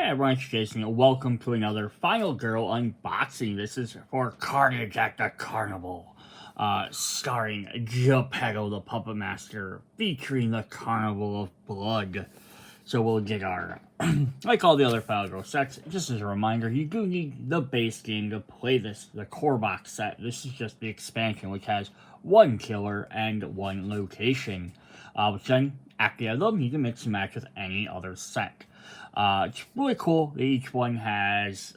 Hey everyone, it's Jason, and welcome to another Final Girl unboxing. This is for Carnage at the Carnival, starring Geppetto the Puppet Master, featuring the Carnival of Blood. So we'll get our, like all the other Final Girl sets, just as a reminder, you do need the base game to play this, the core box set. This is just the expansion, which has one killer and one location, which then, after you have them, you can mix and match with any other set. It's really cool. Each one has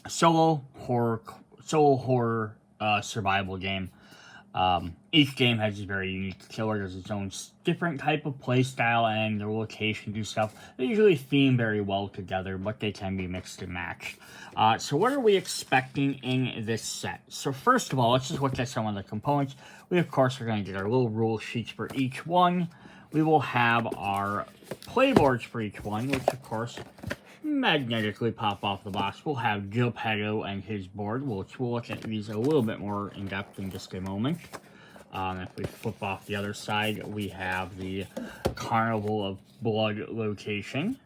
solo horror survival game. Each game has a very unique killer. There's its own different type of play style, and the location do stuff. They usually theme very well together, but they can be mixed and matched. So what are we expecting in this set? So first of all, let's just look at some of the components. We of course are going to get our little rule sheets for each one. We will have our playboards for each one, which of course magnetically pop off the box. We'll have Geppetto and his board, which we'll look at these a little bit more in depth in just a moment. If we flip off the other side, we have the Carnival of Blood location.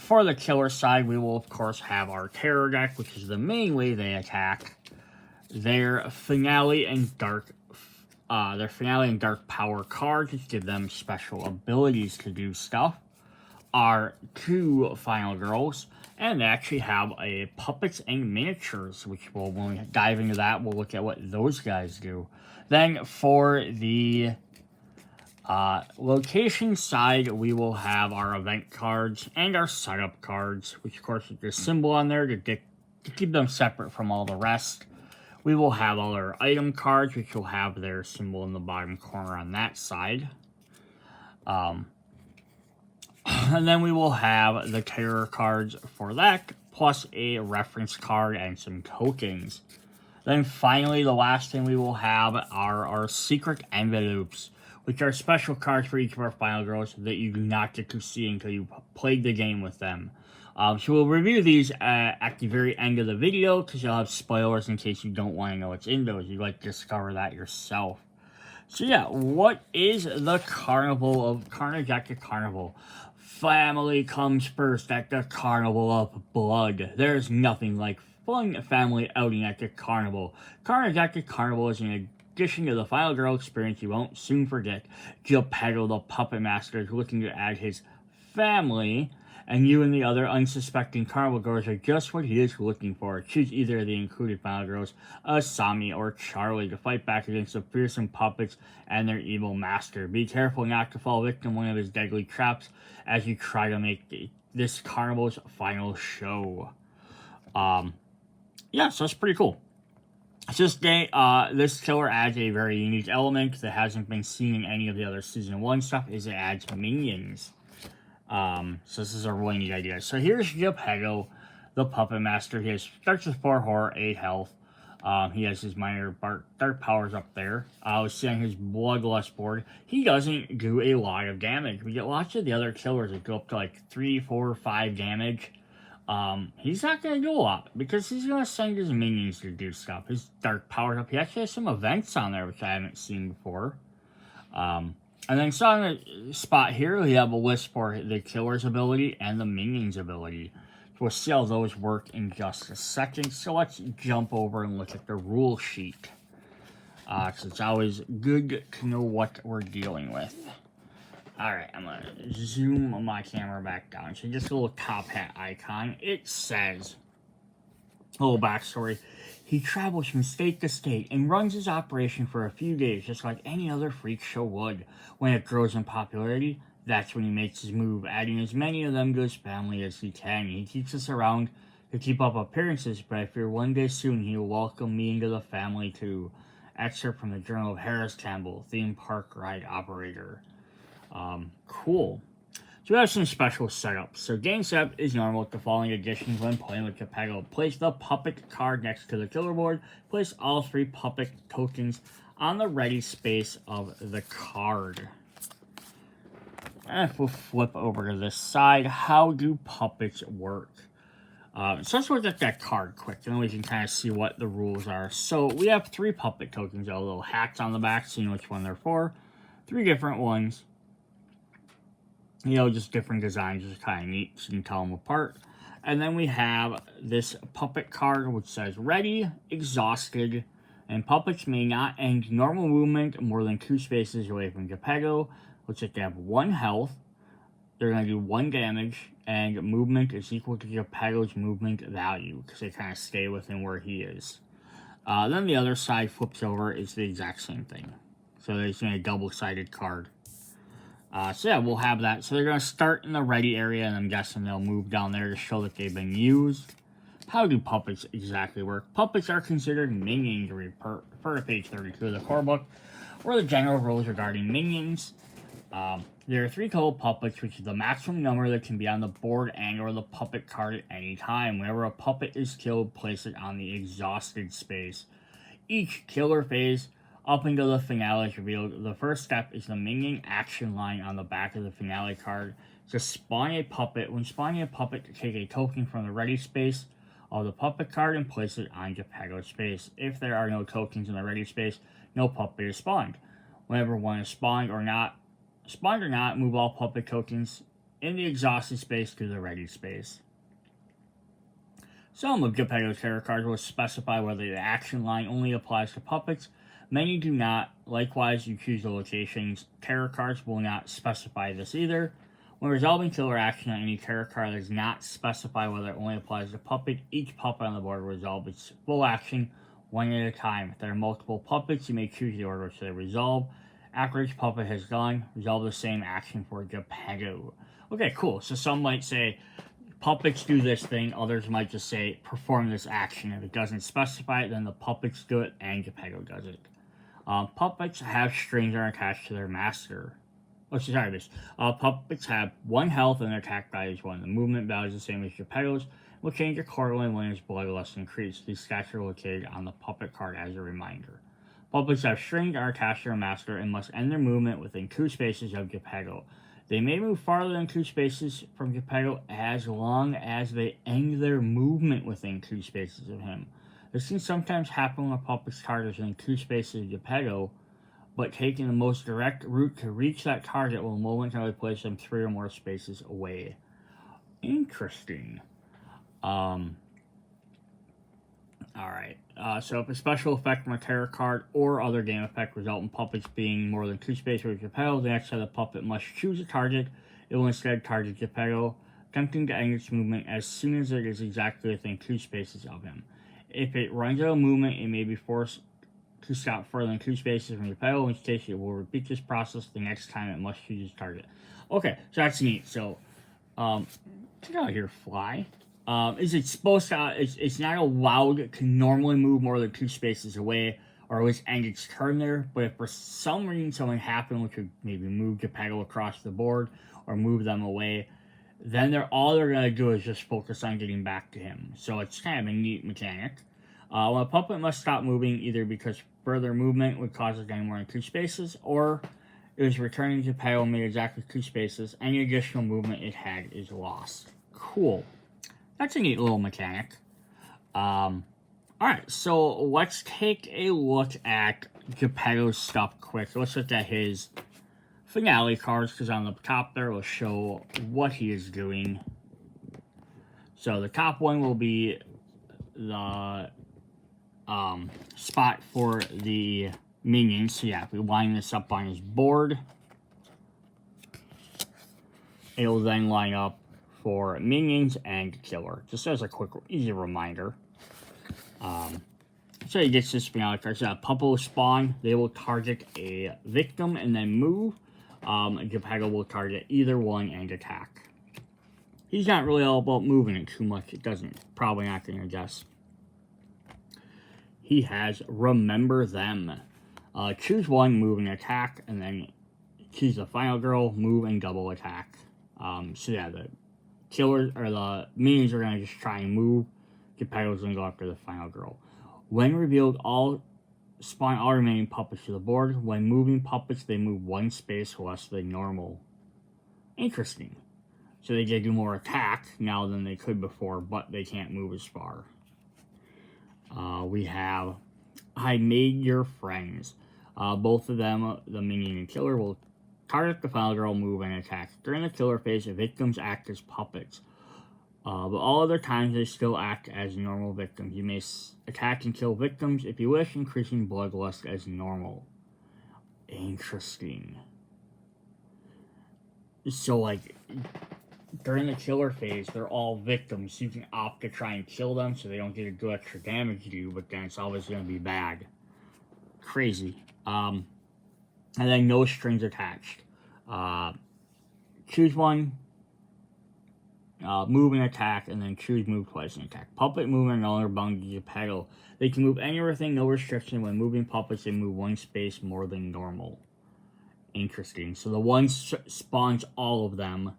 For the killer side, we will of course have our terror deck, which is the main way they attack. Their finale and dark power cards, which give them special abilities to do stuff. Our two Final Girls, and they actually have a puppets and miniatures, which when we dive into that, we'll look at what those guys do. Then for the location side, we will have our event cards and our setup cards, which of course with the symbol on there to keep them separate from all the rest. We will have all our item cards, which will have their symbol in the bottom corner on that side. And then we will have the terror cards for that, plus a reference card and some tokens. Then finally, the last thing we will have are our secret envelopes, which are special cards for each of our Final Girls that you do not get to see until you played the game with them. So we'll review these at the very end of the video, because you'll have spoilers in case you don't want to know what's in those. You'd like to discover that yourself. So yeah, what is the Carnival of Carnage at the Carnival? Family comes first at the Carnival of Blood. There's nothing like fun family outing at the Carnival. Carnage at the Carnival is an addition to the Final Girl experience you won't soon forget. Geppetto the Puppet Master is looking to add his family, and you and the other unsuspecting Carnival Girls are just what he is looking for. Choose either of the included Final Girls, Asami or Charlie, to fight back against the fearsome puppets and their evil master. Be careful not to fall victim to one of his deadly traps as you try to make this Carnival's final show. Yeah, so that's pretty cool. This killer adds a very unique element that hasn't been seen in any of the other Season 1 stuff, is it adds minions. So this is a really neat idea. So here's Geppetto, the Puppet Master. He starts with 4 horror, 8 health. He has his minor dark powers up there. I was seeing his Bloodlust board. He doesn't do a lot of damage. We get lots of the other killers that go up to like 3, 4, 5 damage. He's not going to do a lot, because he's going to send his minions to do stuff. His dark powers up. He actually has some events on there, which I haven't seen before. And then so on the spot here, we have a list for the killer's ability and the minion's ability. So we'll see how those work in just a second. So let's jump over and look at the rule sheet. So it's always good to know what we're dealing with. Alright, I'm going to zoom my camera back down. So just a little top hat icon. It says, a little backstory. He travels from state to state and runs his operation for a few days, just like any other freak show would. When it grows in popularity, that's when he makes his move, adding as many of them to his family as he can. He keeps us around to keep up appearances, but I fear one day soon he will welcome me into the family too. Excerpt from the Journal of Harris Campbell, theme park ride operator. Cool. So we have some special setups. So game setup is normal with the following additions when playing with Geppetto. Place the puppet card next to the killer board. Place all 3 puppet tokens on the ready space of the card. And if we'll flip over to this side, how do puppets work? So let's look at that card quick, and then we can kind of see what the rules are. So we have 3 puppet tokens, all little hats on the back, so you know which one they're for. 3 different ones. You know, just different designs, just kind of neat, so you can tell them apart. And then we have this puppet card, which says ready, exhausted, and puppets may not end normal movement more than 2 spaces away from Geppetto. Looks like they have 1 health. They're going to do 1 damage, and movement is equal to Geppetto's movement value, because they kind of stay within where he is. Then the other side flips over, it's the exact same thing. So there's a double-sided card. So yeah, we'll have that. So they're going to start in the ready area, and I'm guessing they'll move down there to show that they've been used. How do puppets exactly work? Puppets are considered minions, refer to page 32 of the core book, or the general rules regarding minions. There are 3 total puppets, which is the maximum number that can be on the board and or the puppet card at any time. Whenever a puppet is killed, place it on the exhausted space. Each killer phase up until the finale is revealed. The first step is the minion action line on the back of the finale card. To spawn a puppet, when spawning a puppet, take a token from the ready space of the puppet card and place it on Geppetto's space. If there are no tokens in the ready space, no puppet is spawned. Whenever one is spawned or not, move all puppet tokens in the exhausted space to the ready space. Some of Geppetto's tarot cards will specify whether the action line only applies to puppets. Many do not. Likewise, you choose the locations. Tarot cards will not specify this either. When resolving killer action on any tarot card does not specify whether it only applies to puppet, each puppet on the board will resolve its full action 1 at a time. If there are multiple puppets, you may choose the order which they resolve. After each puppet has gone, resolve the same action for Geppetto. Okay, cool. So some might say, puppets do this thing, others might just say, perform this action. If it doesn't specify it, then the puppets do it and Geppetto does it. Puppets have strings that are attached to their master. Puppets have 1 health and their attack value is 1. The movement value is the same as Geppetto's. Will change accordingly when his bloodlust increases. These stats are located on the puppet card as a reminder. Puppets have strings that are attached to their master and must end their movement within 2 spaces of Geppetto. They may move farther than 2 spaces from Geppetto as long as they end their movement within 2 spaces of him. This can sometimes happen when a puppet's target is in 2 spaces of Geppetto, but taking the most direct route to reach that target will momentarily place them 3 or more spaces away. Interesting. Alright, so if a special effect from a tarot card or other game effect result in puppets being more than 2 spaces with Geppetto, the next time the puppet must choose a target. It will instead target Geppetto, attempting to end its movement as soon as it is exactly within 2 spaces of him. If it runs out of movement, it may be forced to stop further than 2 spaces from Geppetto, in which case it will repeat this process the next time it must choose its target. Okay, so that's neat. So, get out of here, fly. Is it supposed to, it's not allowed to normally move more than 2 spaces away, or at least end its turn there, but if for some reason something happened which would maybe move Geppetto across the board, or move them away, then all they're going to do is just focus on getting back to him. So it's kind of a neat mechanic. When a puppet must stop moving, either because further movement would cause it to gain more than 2 spaces, or it is returning to Geppetto and made exactly 2 spaces, any additional movement it had is lost. Cool. That's a neat little mechanic. Alright, so let's take a look at Geppetto's stuff quick. Let's look at his finale cards, because on the top there will show what he is doing. So the top one will be the spot for the minions. So yeah, if we line this up on his board, it will then line up for minions and killer. Just as a quick, easy reminder. So he gets this finale card. So a puppet will spawn. They will target a victim and then move. Geppetto will target either one and attack. He's not really all about moving it too much. It doesn't. Probably not going to guess. He has Remember Them. Choose one, move and attack, and then choose the final girl, move and double attack. So yeah, the killers or the minions are going to just try and move. Geppetto's going to go after the final girl. When revealed, spawn all remaining puppets to the board. When moving puppets, they move 1 space less than normal. Interesting. So they get to do more attack now than they could before, but they can't move as far. We have I Made Your Friends. Both of them, the minion and killer, will Target the final girl, move, and attack. During the killer phase, the victims act as puppets. But all other times, they still act as normal victims. You may attack and kill victims if you wish, increasing bloodlust as normal. Interesting. So, like, during the killer phase, they're all victims. You can opt to try and kill them so they don't get to do extra damage to you, but then it's always going to be bad. Crazy. And then no strings attached. Choose one, move and attack, and then choose move twice and attack. Puppet movement no longer bound to Geppetto. They can move anything, no restriction. When moving puppets, they move one space more than normal. Interesting. So the one spawns all of them,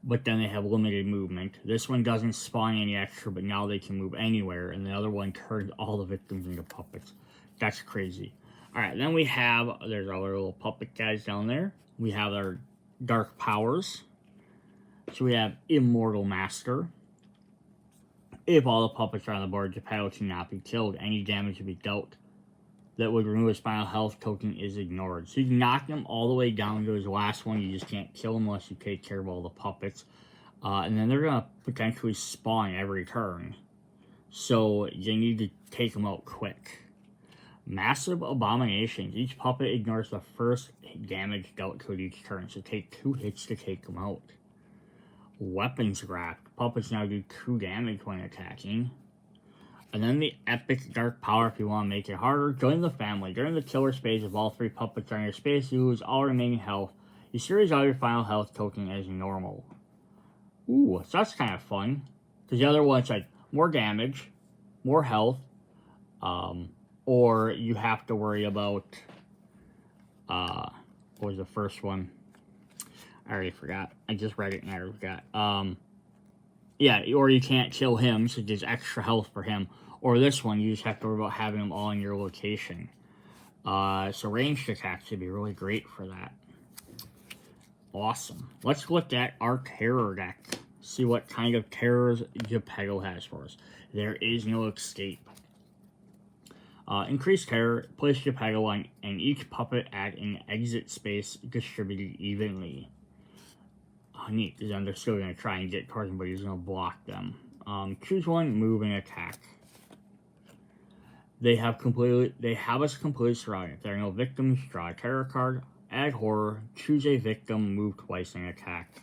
but then they have limited movement. This one doesn't spawn any extra, but now they can move anywhere, and the other one turns all the victims into puppets. That's crazy. Alright, then we have, there's our little puppet guys down there. We have our dark powers. So we have Immortal Master. If all the puppets are on the board, Geppetto cannot be killed. Any damage to be dealt that would remove his final health token is ignored. So you can knock him all the way down to his last one. You just can't kill him unless you take care of all the puppets. And then they're going to potentially spawn every turn. So you need to take them out quick. Massive Abominations. Each puppet ignores the first damage dealt to it each turn. So take 2 hits to take them out. Weapons Graft. Puppets now do 2 damage when attacking. And then the Epic Dark Power if you want to make it harder. Join the family. During the killer phase, if all 3 puppets are in your space, you lose all remaining health. You series all your final health token as normal. Ooh, so that's kind of fun. Because the other one's like more damage, more health, or you have to worry about, what was the first one? I already forgot. I just read it and I already forgot. Yeah, or you can't kill him, so there's extra health for him. Or this one, you just have to worry about having them all in your location. So ranged attacks should be really great for that. Awesome. Let's look at our terror deck. See what kind of terrors Geppetto has for us. There is no escape. Increased terror. Place Geppetto on and each puppet at an exit space distributed evenly. Oh, neat, because then they're still going to try and get towards him, but he's going to block them. Choose one, move, and attack. They have us completely surrounded. If there are no victims, draw a terror card, add horror, choose a victim, move twice, and attack.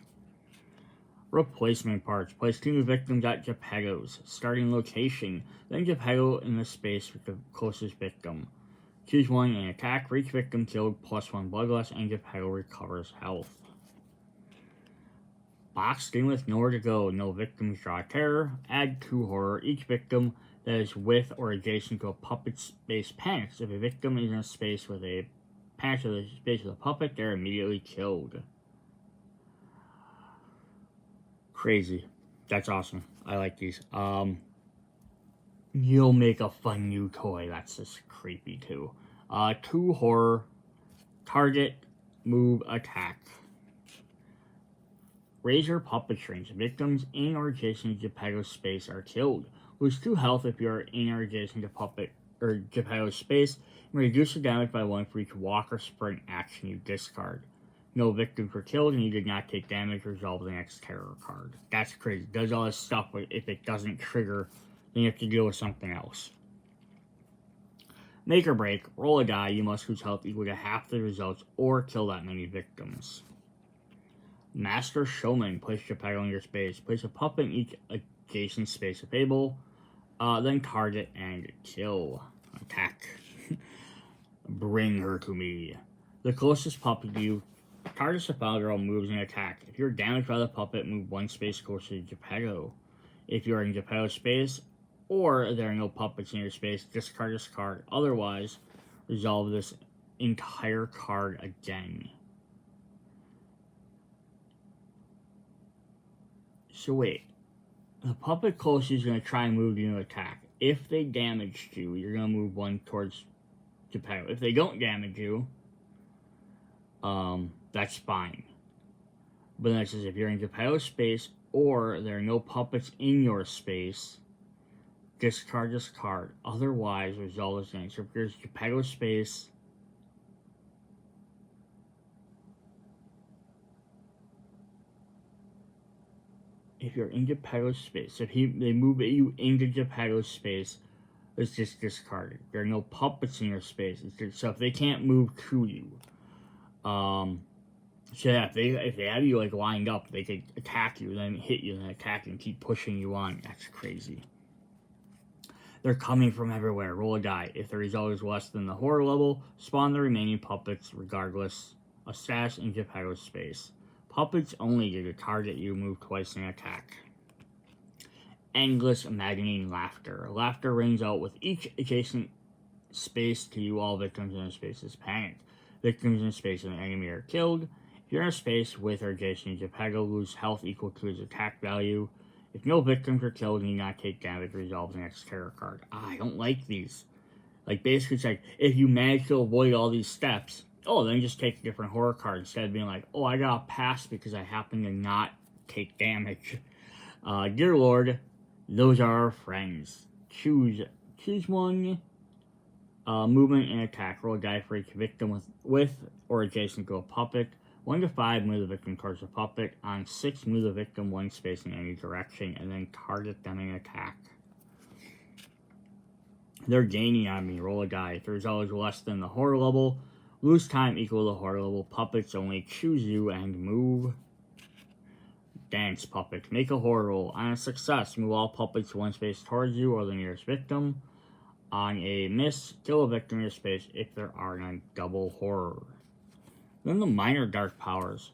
Replacement parts. Place 2 new victims at Geppetto's starting location, then Geppetto in the space with the closest victim. Choose one and attack. For each victim killed, +1 bloodlust, and Geppetto recovers health. Boxed in with nowhere to go. No victims, draw terror. Add 2 horror. Each victim that is with or adjacent to a puppet space panics. If a victim is in a space with a panics with a space with a puppet, they're immediately killed. Crazy. That's awesome. I like these. You'll make a fun new toy. That's just creepy too. 2 horror. Target, move, attack. Razor puppet strings. Victims in or adjacent to Geppetto's space are killed. Lose 2 health if you are in or adjacent to puppet or Geppetto's space, and reduce the damage by 1 for each walk or sprint action you discard. No victims were killed, and you did not take damage. Resolve the next terror card. That's crazy. It does all this stuff, but if it doesn't trigger, then you have to deal with something else. Make or break. Roll a die. You must lose health equal to half the results or kill that many victims. Master Showman. Place Geppetto in your space. Place a puppet in each adjacent space available. Then target and kill. Attack. Bring her to me. The closest puppet to you targets the final girl, moves and attack. If you're damaged by the puppet, move 1 space closer to Geppetto. If you are in Geppetto's space, or there are no puppets in your space, discard this card. Otherwise, resolve this entire card again. So wait. The puppet closest is going to try and move you to attack. If they damaged you, you're going to move 1 towards Geppetto. If they don't damage you, that's fine. But then it says if you're in Geppetto's space or there are no puppets in your space, discard this card. Otherwise, resolve this thing. So if there's Geppetto's space, if you're in Geppetto's space, if they move you into Geppetto's space, it's just discarded. There are no puppets in your space. So if they can't move to you, so yeah, if they have you like lined up, they could attack you, then hit you, then attack you, and keep pushing you on. That's crazy. They're coming from everywhere. Roll a die. If the result is less than the horror level, spawn the remaining puppets, regardless of status in Geppetto's space. Puppets only get to target you, move twice, and attack. Endless maddening laughter. Laughter rings out with each adjacent space to you. All victims in the spaces panic. Victims in space of an enemy are killed. If you're in a space with or adjacent to Geppetto, lose health equal to his attack value. If no victims are killed, you need not take damage. Resolve the next terror card. I don't like these. Like, basically, it's like, if you manage to avoid all these steps, then just take a different horror card instead of being like, I got a pass because I happen to not take damage. Dear Lord, those are our friends. Choose one. Movement and attack. Roll a die for each victim with or adjacent to a puppet. 1 to 5, move the victim towards the puppet. On 6, move the victim 1 space in any direction, and then target them and attack. They're gaining on me. Roll a die. If the result is less than the horror level, lose time equal to the horror level. Puppets only choose you and move. Dance puppet. Make a horror roll. On a success, move all puppets 1 space towards you or the nearest victim. On a miss, kill a victim in your space if there are none. Double horror. Then the minor dark powers.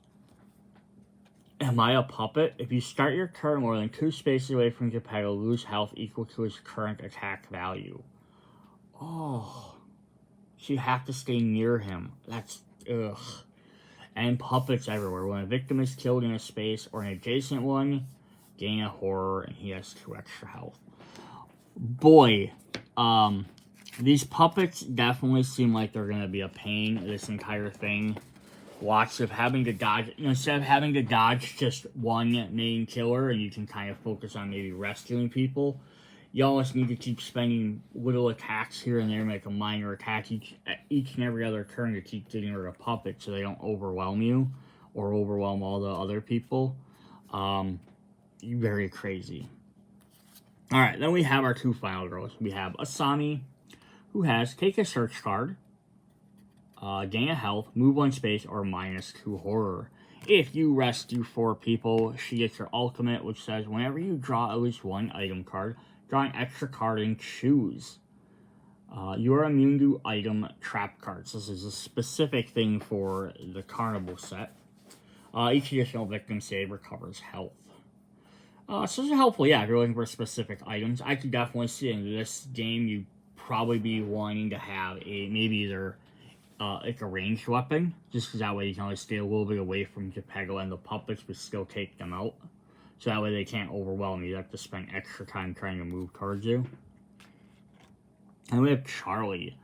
Am I a puppet? If you start your turn more than 2 spaces away from Geppetto, lose health equal to his current attack value. So you have to stay near him. That's ugh. And puppets everywhere. When a victim is killed in a space or an adjacent one, gain a horror and he has 2 extra health. Boy, these puppets definitely seem like they're gonna be a pain. This entire thing. Lots of having to dodge, instead of having to dodge just one main killer and you can kind of focus on maybe rescuing people, you almost need to keep spending little attacks here and there, make a minor attack each and every other turn to keep getting rid of puppets so they don't overwhelm you or overwhelm all the other people. Very crazy. Alright, then we have our 2 final girls. We have Asami, who has take a search card, gain a health, move 1 space, or -2 horror. If you rescue 4 people, she gets her ultimate, which says whenever you draw at least 1 item card, draw an extra card and choose. You are immune to item trap cards. This is a specific thing for the Carnival set. Each additional victim save recovers health. So this is helpful, yeah, if you're looking for specific items. I could definitely see in this game you'd probably be wanting to have maybe either like a ranged weapon, just because that way you can always stay a little bit away from Geppetto and the puppets, but still take them out. So that way they can't overwhelm you. You have to spend extra time trying to move towards you. And we have Charlie.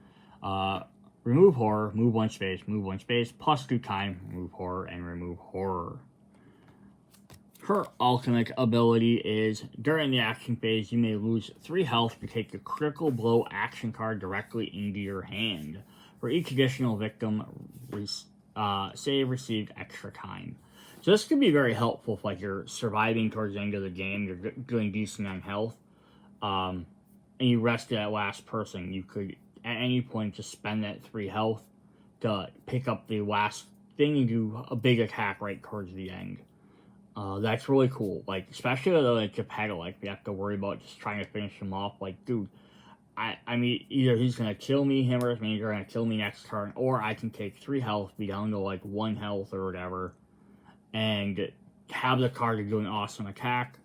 Remove horror, move 1 space, +2 time, remove horror, and remove horror. Her ultimate ability is, during the action phase, you may lose 3 health to take a critical blow action card directly into your hand. For each additional victim save received extra time. So this could be very helpful if you're surviving towards the end of the game, you're doing decent on health, and you rescue that last person. You could, at any point, just spend that 3 health to pick up the last thing and do a big attack right towards the end. That's really cool. Especially with Geppetto, we have to worry about just trying to finish him off. Dude, I mean, either he's gonna kill me, him or his manager are gonna kill me next turn, or I can take 3 health, be down to 1 health or whatever, and have the card to do an awesome attack,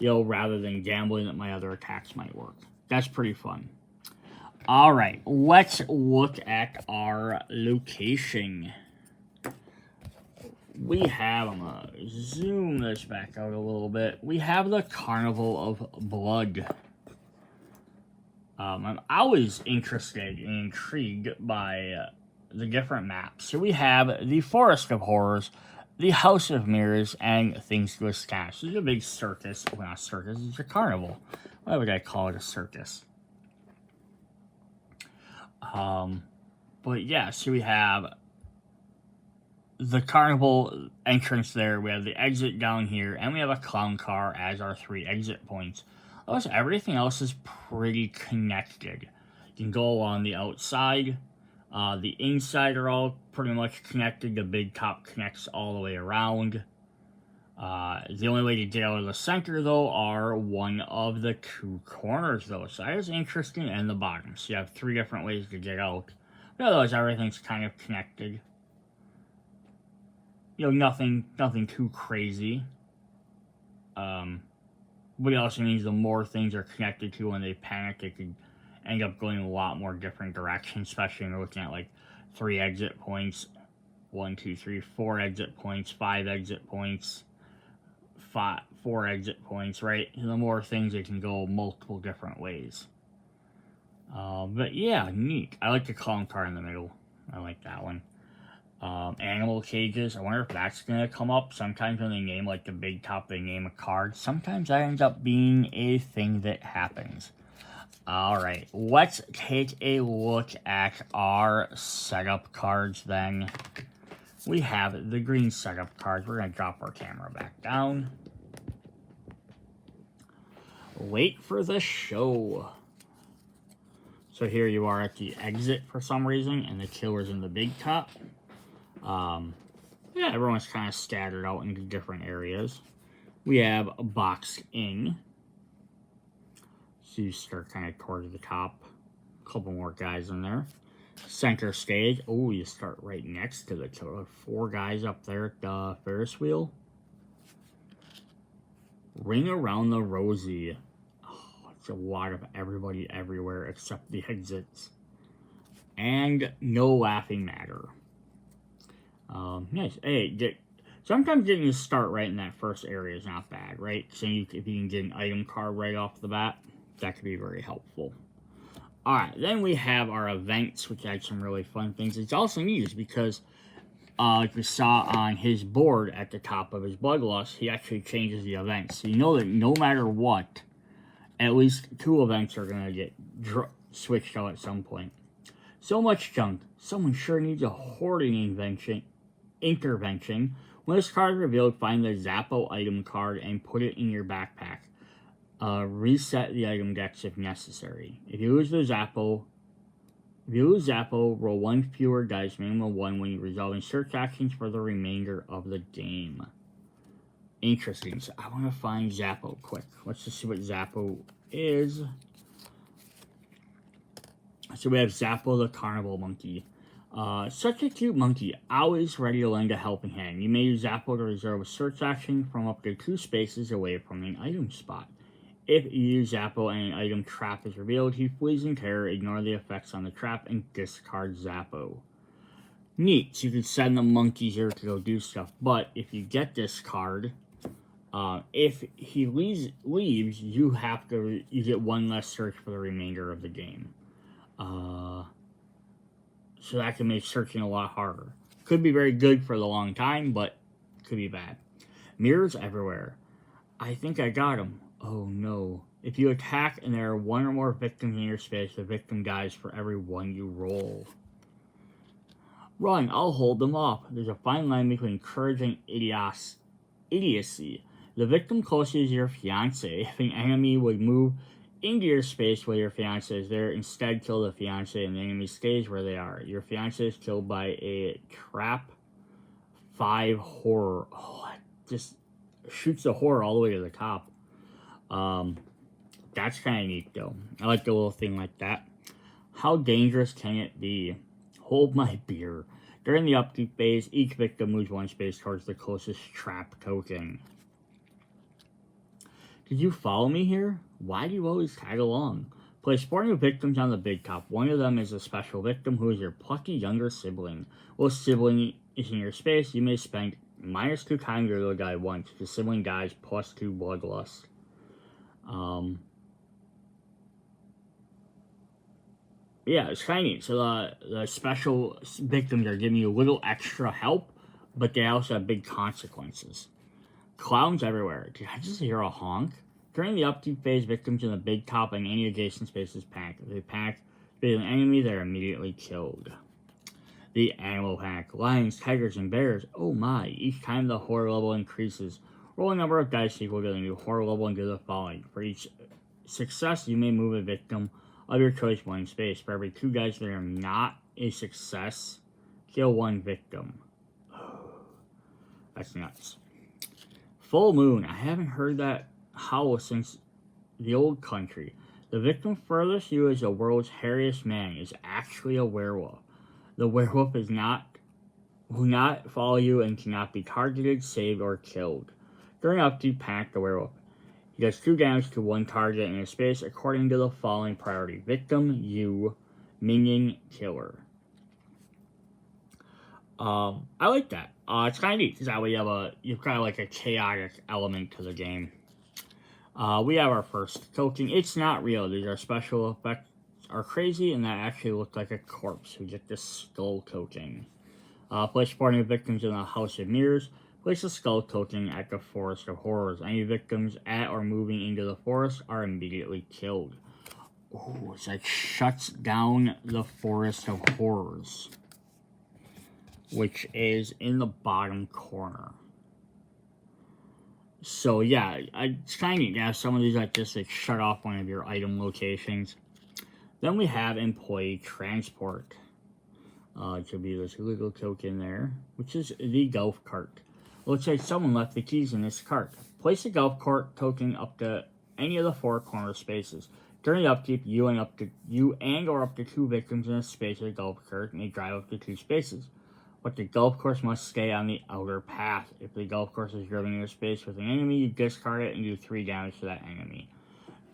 rather than gambling that my other attacks might work. That's pretty fun. Alright, let's look at our location. We have, I'm gonna zoom this back out a little bit. We have the Carnival of Blood. I'm always interested and intrigued by the different maps. So we have the Forest of Horrors, the House of Mirrors, and Things to Astound. So it's a big circus. Well, not circus, it's a carnival. Why would I call it a circus? But yeah, so we have the carnival entrance there. We have the exit down here, and we have a clown car as our 3 exit points. Otherwise, everything else is pretty connected. You can go along the outside. The inside are all pretty much connected. The big top connects all the way around. The only way to get out of the center, though, are one of the 2 corners, though. So that is interesting, and the bottom. So you have 3 different ways to get out. But otherwise, everything's kind of connected. You know, nothing too crazy. But it also means the more things are connected to when they panic, it could end up going a lot more different directions, especially when you're looking at like 3 exit points, 1, 2, 3, 4 exit points, 5 exit points, 4 exit points, right? The more things, it can go multiple different ways. But yeah, neat. I like the clown car in the middle. I like that one. Animal cages. I wonder if that's gonna come up. Sometimes when they name like the big top, they name a card. Sometimes that ends up being a thing that happens. Alright, let's take a look at our setup cards then. We have the green setup cards. We're gonna drop our camera back down. Wait for the show. So here you are at the exit for some reason, and the killer's in the big top. Yeah, everyone's kind of scattered out into different areas. We have a box in. So you start kind of towards the top. A couple more guys in there. Center stage. Oh, you start right next to the killer. 4 guys up there at the Ferris wheel. Ring around the rosy. Oh, it's a lot of everybody everywhere except the exits. And no laughing matter. Nice. Hey, sometimes getting to start right in that first area is not bad, right? So if you can get an item card right off the bat, that could be very helpful. Alright, then we have our events, which had some really fun things. It's also neat because, like we saw on his board at the top of his Bloodlust, he actually changes the events. So you know that no matter what, at least 2 events are going to get switched out at some point. So much junk. Someone sure needs a hoarding intervention. When this card is revealed, find the Zappo item card and put it in your backpack. Reset the item decks if necessary. If you lose Zappo, roll 1 fewer dice, minimum 1 when you resolve search actions for the remainder of the game. Interesting. So I want to find Zappo quick. Let's just see what Zappo is. So we have Zappo the Carnival Monkey. Such a cute monkey, always ready to lend a helping hand. You may use Zappo to reserve a search action from up to 2 spaces away from an item spot. If you use Zappo and an item trap is revealed, he flees in terror, ignore the effects on the trap, and discard Zappo. Neat, so you can send the monkey here to go do stuff, but if you get this card, if he leaves, you get 1 less search for the remainder of the game. So that can make searching a lot harder. Could be very good for the long time, but could be bad. Mirrors everywhere. I think I got him. Oh no. If you attack and there are 1 or more victims in your space, the victim dies for every 1 you roll. Run, I'll hold them off. There's a fine line between courage and idiocy. The victim closest is your fiancé. If an enemy would move into your space while your fiancé is there, instead kill the fiancé and the enemy stays where they are. Your fiancé is killed by a trap 5 horror. Oh, it just shoots the horror all the way to the top. That's kind of neat though. I like the little thing like that. How dangerous can it be? Hold my beer. During the upkeep phase, each victim moves 1 space towards the closest trap token. Did you follow me here? Why do you always tag along? Place 4 new victims on the big top. 1 of them is a special victim who is your plucky younger sibling. While sibling is in your space, you may spend -2 times your little guy once. The sibling dies +2 bloodlust. Yeah, it's kind of neat. So the special victims are giving you a little extra help, but they also have big consequences. Clowns everywhere. Did I just hear a honk? During the upkeep phase, victims in the big top and any adjacent spaces panic. If they panic, if they have an enemy, they're immediately killed. The animal pack. Lions, tigers, and bears. Oh my. Each time the horror level increases, roll a number of dice equal to the new horror level and do the following. For each success, you may move a victim of your choice one space. For every 2 dice that are not a success, kill 1 victim. That's nuts. Full moon. I haven't heard that howl since the old country. The victim furthest you as the world's hairiest man is actually a werewolf. The werewolf will not follow you and cannot be targeted, saved, or killed. During upkeep, panic the werewolf. He does 2 damage to 1 target in a space according to the following priority. Victim, you, minion, killer. I like that. It's kind of neat because that way you've got like a chaotic element to the game. We have our first token. It's not real. These are special effects are crazy, and that actually looked like a corpse. We get this skull token. Place 4 new victims in the House of Mirrors. Place a skull token at the Forest of Horrors. Any victims at or moving into the forest are immediately killed. Oh, it's like shuts down the Forest of Horrors, which is in the bottom corner. So yeah, it's kind of neat to have some of these like this that shut off one of your item locations. Then we have employee transport. It should be this little token there, which is the golf cart. Looks like someone left the keys in this cart. Place a golf cart token up to any of the 4 corner spaces. During the upkeep, you and up to 2 victims in a space of the golf cart may drive up to 2 spaces. But the golf course must stay on the outer path. If the golf course is driven into space with an enemy, you discard it and do 3 damage to that enemy.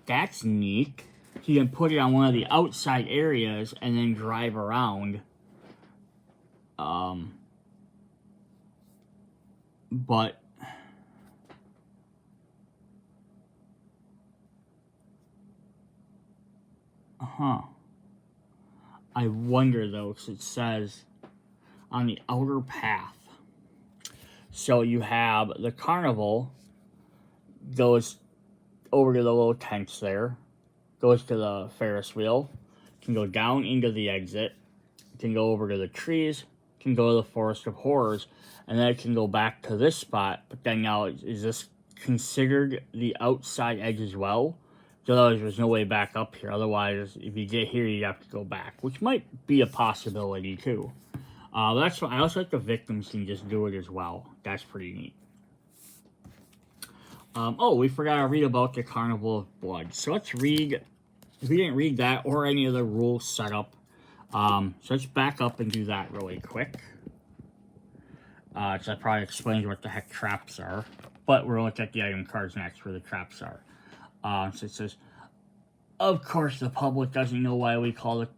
That's neat. So you can put it on one of the outside areas and then drive around. But I wonder though, because it says on the outer path. So you have the Carnival goes over to the little tents there, goes to the Ferris wheel, can go down into the exit, can go over to the trees, can go to the Forest of Horrors, and then it can go back to this spot. But then now, is this considered the outside edge as well? So otherwise, there's no way back up here. Otherwise, if you get here, you have to go back, which might be a possibility too. That's why I also like the victims can just do it as well. That's pretty neat. We forgot to read about the Carnival of Blood. So let's read, if we didn't read that or any of the rules set up. So let's back up and do that really quick. So that probably explains what the heck traps are. But we'll look at the item cards next where the traps are. So it says, of course the public doesn't know why we call it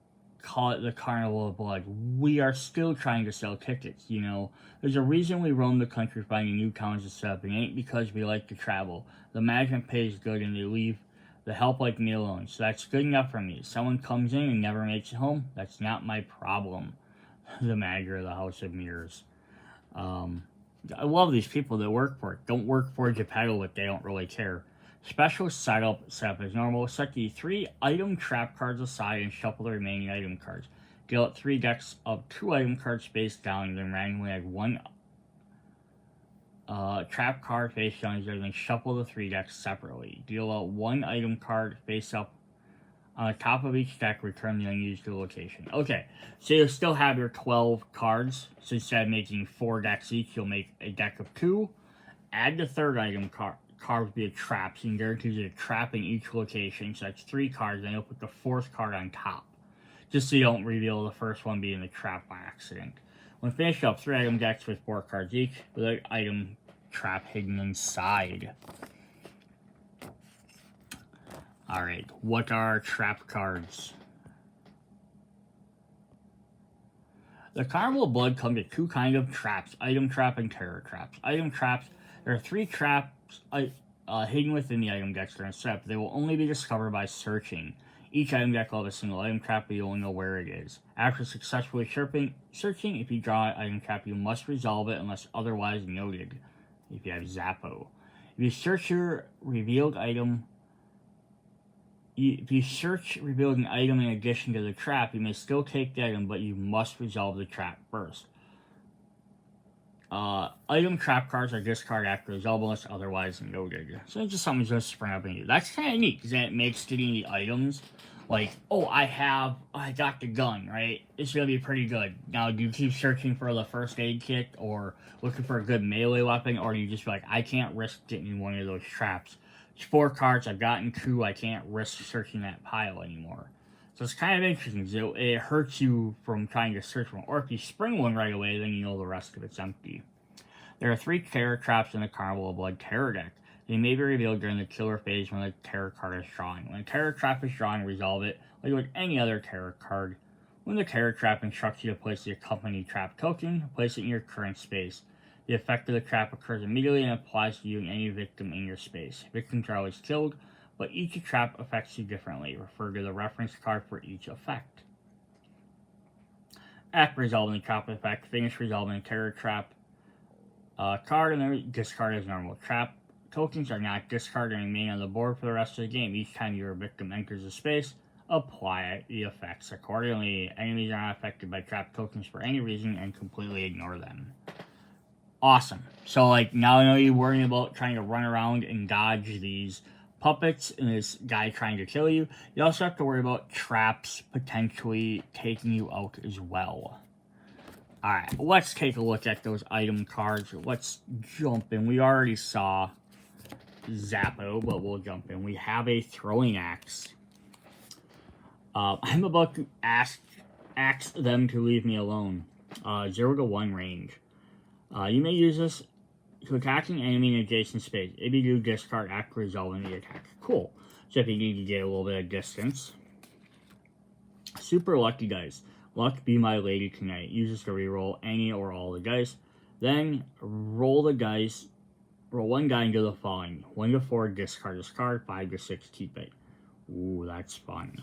the Carnival of Blood. We are still trying to sell tickets, you know. There's a reason we roam the country finding new towns to set up. It ain't because we like to travel. The management pays good and they leave the help like me alone. So that's good enough for me. If someone comes in and never makes it home, that's not my problem. The manager of the House of Mirrors. I love these people that work for it. Don't work for Geppetto, but they don't really care. Special setup as normal. Set the 3 item trap cards aside and shuffle the remaining item cards. Deal out 3 decks of 2 item cards face down, and then randomly add 1 trap card face down, and then shuffle the 3 decks separately. Deal out 1 item card face up on the top of each deck. Return the unused to the location. Okay, so you'll still have your 12 cards. So instead of making 4 decks each, you'll make a deck of 2. Add the 3rd item card would be a trap, so you can guarantee a trap in each location. So that's 3 cards, and you'll put the 4th card on top, just so you don't reveal the first one being the trap by accident. When finished up, 3 item decks with 4 cards each, with an item trap hidden inside. Alright, what are trap cards? The Carnival of Blood comes with 2 kinds of traps, item trap and terror traps. Item traps, there are 3 traps hidden within the item decks during setup. They will only be discovered by searching. Each item deck will have a single item trap, but you only know where it is. After successfully searching, if you draw an item trap, you must resolve it unless otherwise noted, if you have Zappo. If you search your revealed item, If you search revealed an item in addition to the trap, you may still take the item, but you must resolve the trap first. Item trap cards are discarded after resolve unless otherwise noted. So it's just something just spring up in you. That's kind of neat because that makes getting the items like, oh, I got the gun, right? It's gonna be pretty good. Now, do you keep searching for the first aid kit or looking for a good melee weapon, or do you just be like, I can't risk getting one of those traps? It's 4 cards. I've gotten 2. I can't risk searching that pile anymore. So it's kind of interesting. So it hurts you from trying to search one. Or if you spring one right away, then you know the rest of it's empty. There are 3 terror traps in the Carnival of Blood terror deck. They may be revealed during the killer phase when the terror card is drawn. When a terror trap is drawn, resolve it like with any other terror card. When the terror trap instructs you to place the accompanying trap token, place it in your current space. The effect of the trap occurs immediately and applies to you and any victim in your space. Victims are always killed, but each trap affects you differently. Refer to the reference card for each effect. After resolving the trap effect, finish resolving the terror trap card and then discard as normal. Trap tokens are not discarded and remain on the board for the rest of the game. Each time your victim enters a space, apply the effects accordingly. Enemies are not affected by trap tokens for any reason and completely ignore them. Awesome. So, like, now I know you're worrying about trying to run around and dodge these puppets and this guy trying to kill you. You also have to worry about traps potentially taking you out as well. Alright, let's take a look at those item cards. Let's jump in. We already saw Zappo, but we'll jump in. We have a throwing axe. I'm about to ask them to leave me alone. 0 to 1 range. You may use this to attack an enemy in adjacent space. If you do, discard after resolving the attack. Cool. So if you need to get a little bit of distance. Super lucky dice. Luck be my lady tonight. Use this to reroll any or all the dice. Then roll the dice. Roll 1 die and do the following. 1 to 4, discard this card. 5 to 6, keep it. Ooh, that's fun.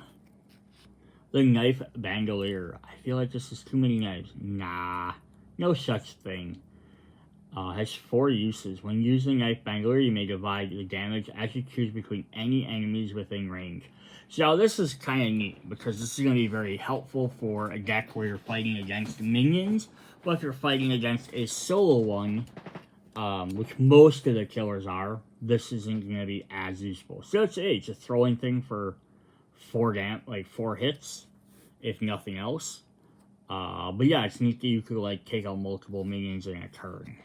The Knife Bandolier. I feel like this is too many knives. Nah, no such thing. Has 4 uses. When using Knife Bandolier, you may divide the damage as you choose between any enemies within range. So this is kind of neat because this is going to be very helpful for a deck where you're fighting against minions, but if you're fighting against a solo one, which most of the killers are, this isn't going to be as useful. So it's a throwing thing for 4 hits, if nothing else. But yeah, it's neat that you could like take out multiple minions in a turn.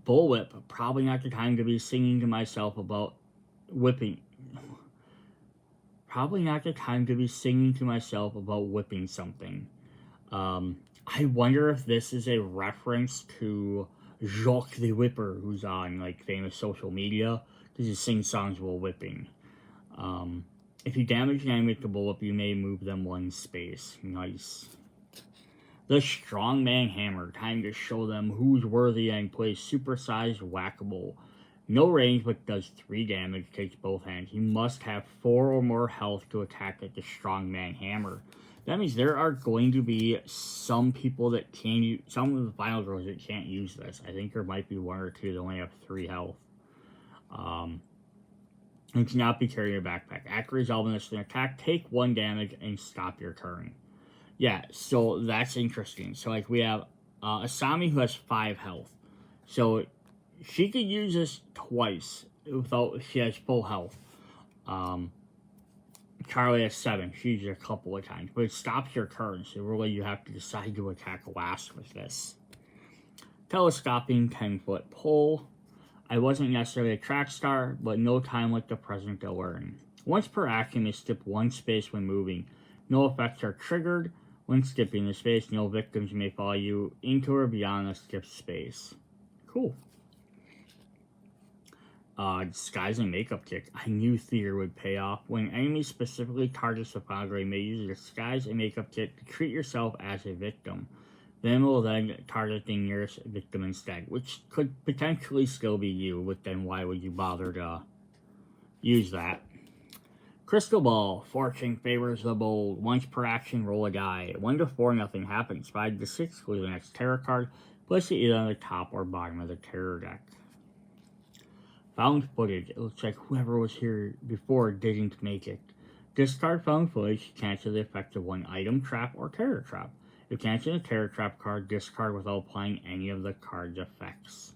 Bullwhip, probably not the time to be singing to myself about whipping. Probably not the time to be singing to myself about whipping something. I wonder if this is a reference to Jacques the Whipper, who's on like famous social media, because he sings songs while whipping. If you damage an enemy with the bullwhip, you may move them 1 space. Nice. The Strongman Hammer. Time to show them who's worthy and plays supersized whackable. No range, but does 3 damage, takes both hands. You must have 4 or more health to attack with the Strongman Hammer. That means there are going to be some people that can use, some of the final girls that can't use this. I think there might be 1 or 2 that only have 3 health. And cannot be carried in your backpack. After resolving this attack, take 1 damage and stop your turn. Yeah, so that's interesting. So, like, we have Asami who has 5 health. So, she could use this twice without, she has full health. Charlie has 7. She uses it a couple of times. But it stops your turn, so really you have to decide to attack last with this. Telescoping 10-foot pole. I wasn't necessarily a track star, but no time like the present to learn. Once per action, you may skip 1 space when moving. No effects are triggered. When skipping the space, no victims may follow you into or beyond the skipped space. Cool. Disguise and makeup kit. I knew theater would pay off. When an enemy specifically targets the final girl, you may use a disguise and makeup kit to treat yourself as a victim. Then will then target the nearest victim instead, which could potentially still be you, but then why would you bother to use that? Crystal Ball. Fortune favors the bold. Once per action, roll a die. 1 to 4, nothing happens. 5 to 6, go to the next terror card. Place it either on the top or bottom of the terror deck. Found footage. It looks like whoever was here before didn't make it. Discard found footage to cancel the effect of one item trap or terror trap. If canceling a terror trap card, discard without applying any of the card's effects.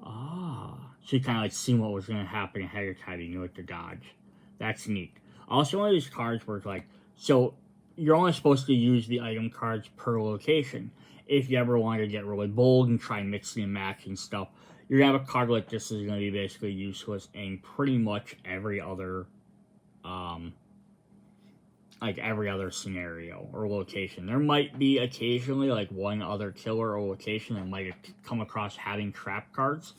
So you kind of like seen what was going to happen ahead of time. You knew what to dodge. That's neat. Also, one of these cards work like, so you're only supposed to use the item cards per location. If you ever want to get really bold and try mixing and matching stuff, you're going to have a card like this is going to be basically useless in pretty much every other scenario or location. There might be occasionally like one other killer or location that might come across having trap cards,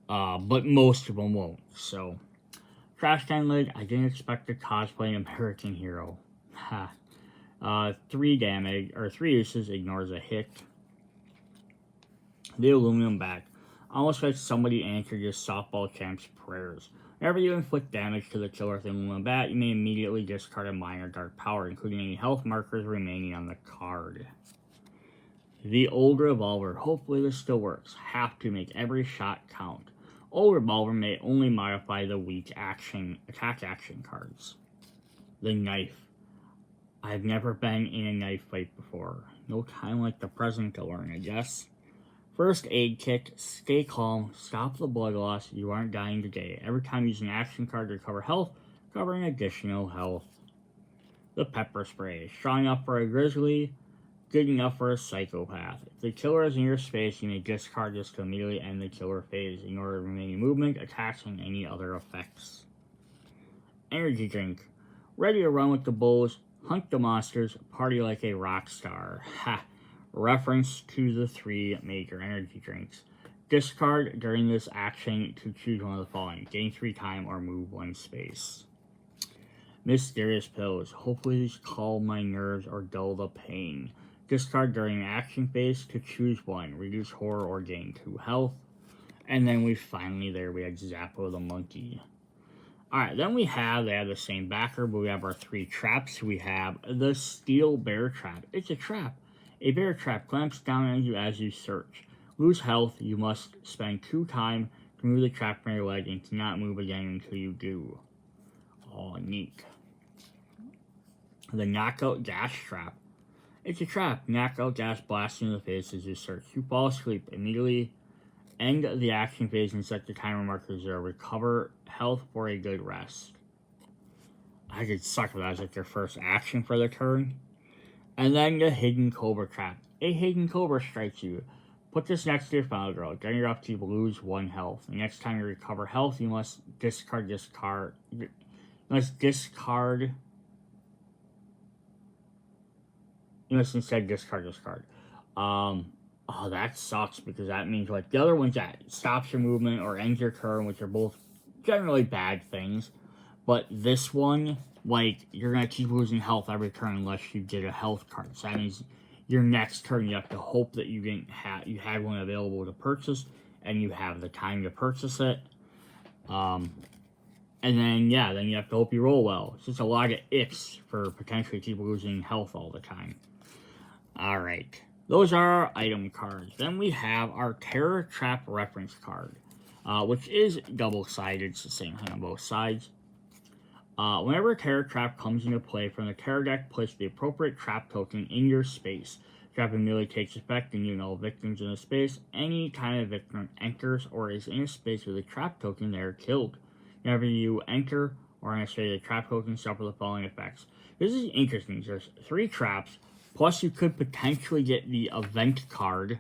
but most of them won't. So, Trash Can Lid, I didn't expect to cosplay American Hero. Ha. 3 damage, or 3 uses, ignores a hit. The aluminum bat. Almost like somebody answered your softball champ's prayers. Whenever you inflict damage to the killer with the aluminum bat, you may immediately discard a minor dark power, including any health markers remaining on the card. The old revolver. Hopefully this still works. Have to make every shot count. Old revolver may only modify the weak attack action cards. The knife. I've never been in a knife fight before. No time like the present to learn, I guess. First aid kit, stay calm, stop the blood loss, you aren't dying today. Every time using an action card to recover health, covering additional health. The pepper spray, strong enough for a grizzly, good enough for a psychopath. If the killer is in your space, you may discard this to immediately end the killer phase, ignore remaining movement, attacks, and any other effects. Energy drink, ready to run with the bulls, hunt the monsters, party like a rock star. Ha! Reference to the 3 major energy drinks. Discard during this action to choose one of the following. Gain 3 time or move 1 space. Mysterious pills. Hopefully these calm my nerves or dull the pain. Discard during an action phase to choose 1. Reduce horror or gain 2 health. And then we had Zappo the monkey. Alright, then they have the same backer, but we have our 3 traps. We have the steel bear trap. It's a trap. A bear trap clamps down on you as you search. Lose health, you must spend 2 time to remove the trap from your leg and cannot move again until you do. Oh, neat. The knockout gas trap. It's a trap. Knockout gas blasts you in the face as you search. You fall asleep. Immediately end the action phase and set the timer marker 0. Recover health for a good rest. I could suck if that was like their first action for the turn. And then the hidden cobra trap. A hidden cobra strikes you. Put this next to your final girl. During your upkeep, lose 1 health. The next time you recover health, you must discard this card. You must instead discard this card. Oh, that sucks because that means like the other ones that stops your movement or ends your turn, which are both generally bad things. But this one, like, you're going to keep losing health every turn unless you get a health card. So that means your next turn you have to hope that you had one available to purchase and you have the time to purchase it. And then you have to hope you roll well. It's just a lot of ifs for potentially keep losing health all the time. Alright, those are our item cards. Then we have our Terror Trap reference card, which is double-sided. It's the same thing on both sides. Whenever a terror trap comes into play from the terror deck, place the appropriate trap token in your space. Trap immediately takes effect and you know victims in the space. Any time a victim enters or is in a space with a trap token, they are killed. Whenever you enter or initiate a trap token, suffer the following effects. This is interesting. There's 3 traps, plus you could potentially get the event card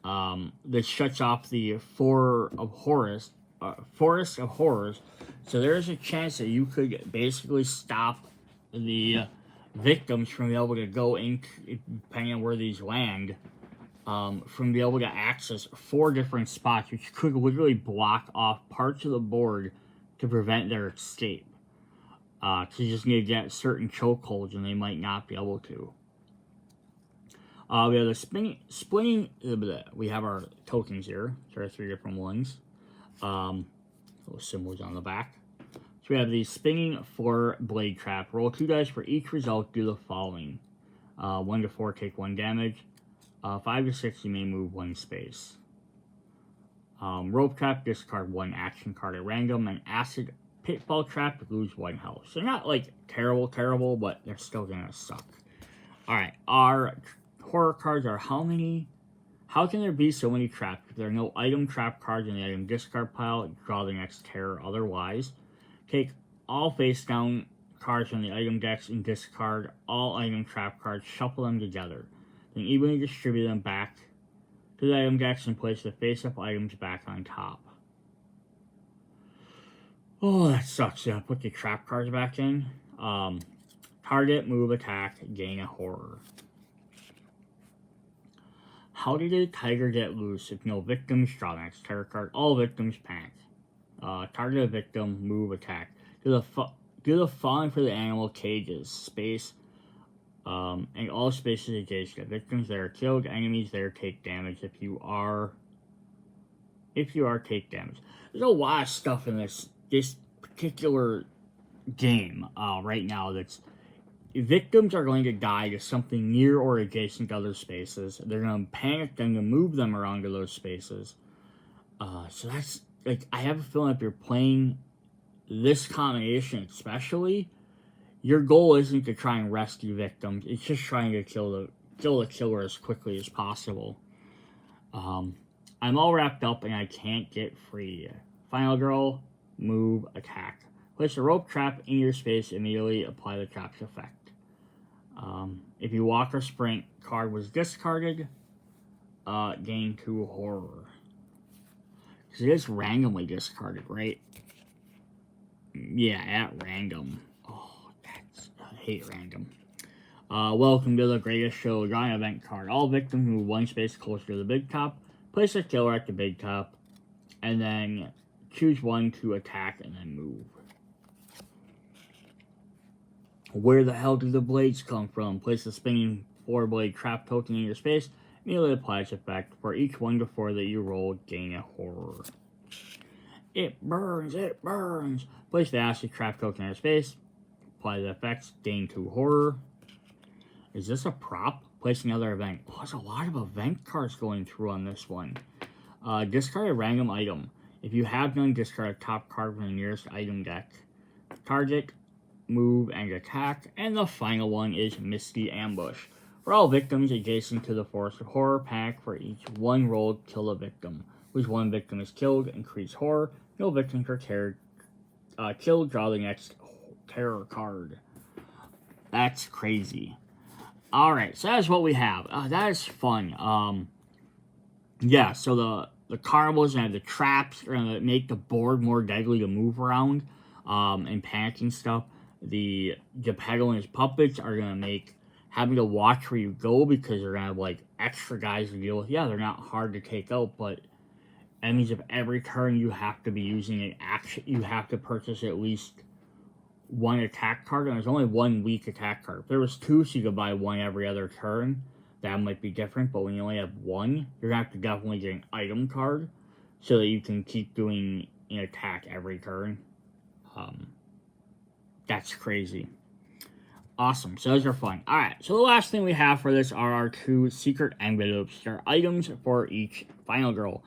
that shuts off the Forest of Horrors. So there is a chance that you could basically stop the victims from being able to go in, depending on where these land, from being able to access 4 different spots, which could literally block off parts of the board to prevent their escape. So you just need to get certain chokeholds, and they might not be able to. We have the we have our tokens here. There are 3 different ones. Little symbols on the back. So we have the spinning 4 blade trap. Roll 2 dice for each result. Do the following: 1 to 4, take 1 damage. 5 to 6, you may move 1 space. Rope Trap, discard 1 action card at random, and Acid Pitfall Trap, lose 1 health. So not like terrible, but they're still gonna suck. Alright, our horror cards are how many? How can there be so many traps? If there are no item trap cards in the item discard pile, draw the next terror otherwise. Take all face down cards from the item decks and discard all item trap cards, shuffle them together. Then evenly distribute them back to the item decks and place the face up items back on top. Oh, that sucks. Yeah, put the trap cards back in. Target, move, attack, gain a horror. How did a tiger get loose? If no victims, draw the next terror card. All victims panic. Target a victim, move, attack. Do the following for the animal cages. Space. And all spaces engaged. The victims that are killed, enemies there take damage. If you are, take damage. There's a lot of stuff in this particular game right now that's victims are going to die to something near or adjacent to other spaces. They're going to panic, then to move them around to those spaces. So that's, like, I have a feeling if you're playing this combination especially, your goal isn't to try and rescue victims. It's just trying to kill the killer as quickly as possible. I'm all wrapped up and I can't get free. Final girl, move, attack. Place a rope trap in your space, immediately apply the trap's effect. If you walk or sprint, card was discarded, gain 2 horror. Because it is randomly discarded, right? Yeah, at random. Oh, I hate random. Welcome to the greatest show, drawing event card. All victims move 1 space closer to the big top, place a killer at the big top, and then choose 1 to attack and then move. Where the hell do the blades come from? Place a spinning 4-blade trap token in your space. Immediately apply its effect. For each 1 to 4 that you roll, gain a horror. It burns, it burns. Place the acid trap token in your space. Apply the effects, gain 2 horror. Is this a prop? Place another event. Oh, there's a lot of event cards going through on this one. Discard a random item. If you have none, discard a top card from the nearest item deck. Target, move, and attack. And the final one is Misty Ambush. For all victims adjacent to the forest of horror, panic. For each 1 rolled, kill a victim. Which 1 victim is killed, increase horror. No victims are killed, draw the next terror card. That's crazy. Alright, so that's what we have. That is fun. Yeah, so the carnivals and the traps are going to make the board more deadly to move around and panicking stuff. The Geppetto and his puppets are going to make having to watch where you go because they're going to have, like, extra guys to deal with. Yeah, they're not hard to take out, but that means if every turn you have to be using an action, you have to purchase at least 1 attack card, and there's only 1 weak attack card. If there was 2, so you could buy 1 every other turn, that might be different, but when you only have 1, you're going to have to definitely get an item card so that you can keep doing an attack every turn. That's crazy. Awesome, so those are fun. Alright, so the last thing we have for this are our 2 secret envelopes. They're items for each final girl.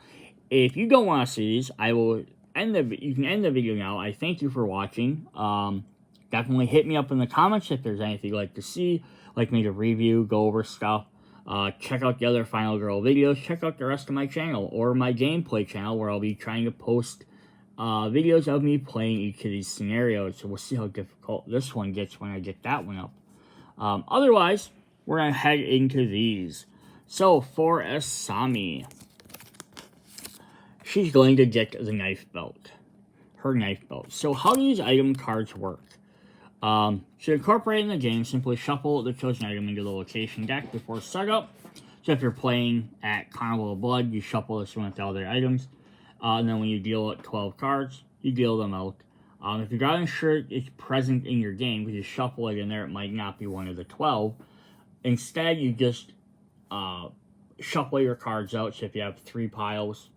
If you don't want to see these, I will you can end the video now. I thank you for watching. Definitely hit me up in the comments if there's anything you'd like to see, like me to review, go over stuff. Check out the other Final Girl videos. Check out the rest of my channel or my gameplay channel where I'll be trying to post videos of me playing each of these scenarios. So we'll see how difficult this one gets when I get that one up. Otherwise, we're going to head into these. So for Asami, she's going to get the knife belt. Her knife belt. So how do these item cards work? To incorporate in the game, simply shuffle the chosen item into the location deck before setup. So if you're playing at Carnival of Blood, you shuffle this one with all their items. And then when you deal 12 cards, you deal them out. If you're not sure it's present in your game, because you shuffle it in there, it might not be one of the 12. Instead, you just shuffle your cards out. So if you have 3 piles,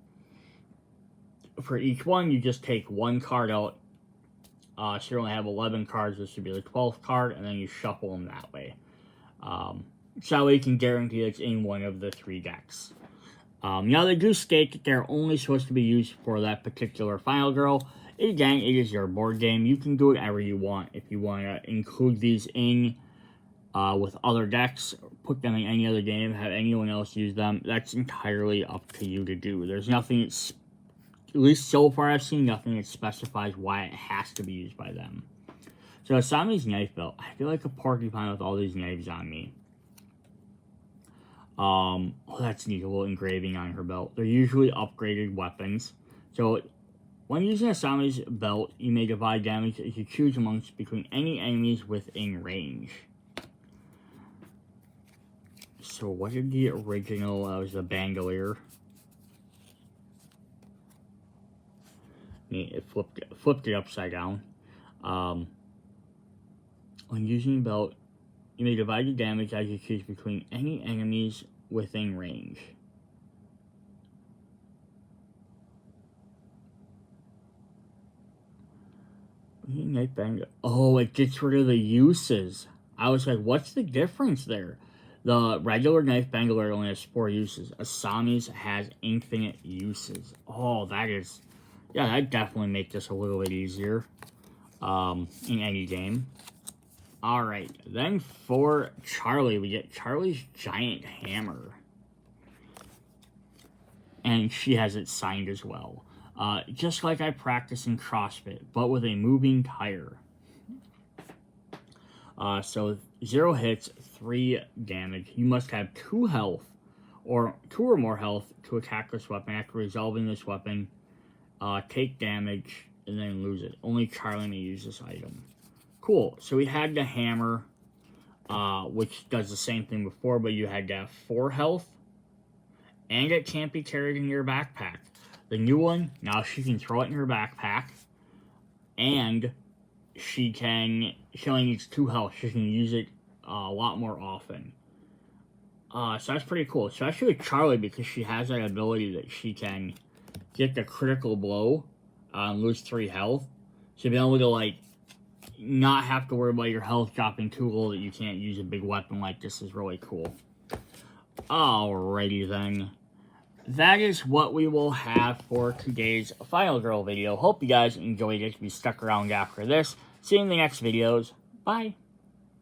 for each one, you just take 1 card out. So you only have 11 cards. This would be the 12th card, and then you shuffle them that way. So that way you can guarantee it's in one of the 3 decks. Now, they do state that they're only supposed to be used for that particular Final Girl. Again, it is your board game. You can do whatever you want. If you want to include these in with other decks, put them in any other game, have anyone else use them, that's entirely up to you to do. There's nothing, at least so far I've seen, nothing that specifies why it has to be used by them. So, Asami's knife belt. I feel like a porcupine with all these knives on me. Oh, that's neat, a little engraving on her belt. They're usually upgraded weapons. So, when using Asami's belt, you may divide damage as you choose amongst between any enemies within range. So, what did the original, was the bandolier? It flipped it upside down. When using the belt, you may divide the damage as you choose between any enemies within range. Oh, it gets rid of the uses. I was like, what's the difference there? The regular knife bandolier only has 4 uses. Asami's has infinite uses. Oh, that is... Yeah, that definitely makes this a little bit easier in any game. Alright, then for Charlie, we get Charlie's giant hammer. And she has it signed as well. Just like I practice in CrossFit, but with a moving tire. So 0 hits, 3 damage. You must have 2 health, or 2 or more health to attack this weapon. After resolving this weapon, take damage, and then lose it. Only Charlie may use this item. Cool. So we had the hammer, which does the same thing before, but you had to have 4 health, and it can't be carried in your backpack. The new one, now she can throw it in her backpack, and she only needs 2 health. She can use it a lot more often. So that's pretty cool, especially with Charlie, because she has that ability that she can get the critical blow and lose 3 health. So be able to, like, not have to worry about your health dropping too low that you can't use a big weapon like this is really cool. Alrighty then. That is what we will have for today's Final Girl video. Hope you guys enjoyed it. Be stuck around after this. See you in the next videos. Bye.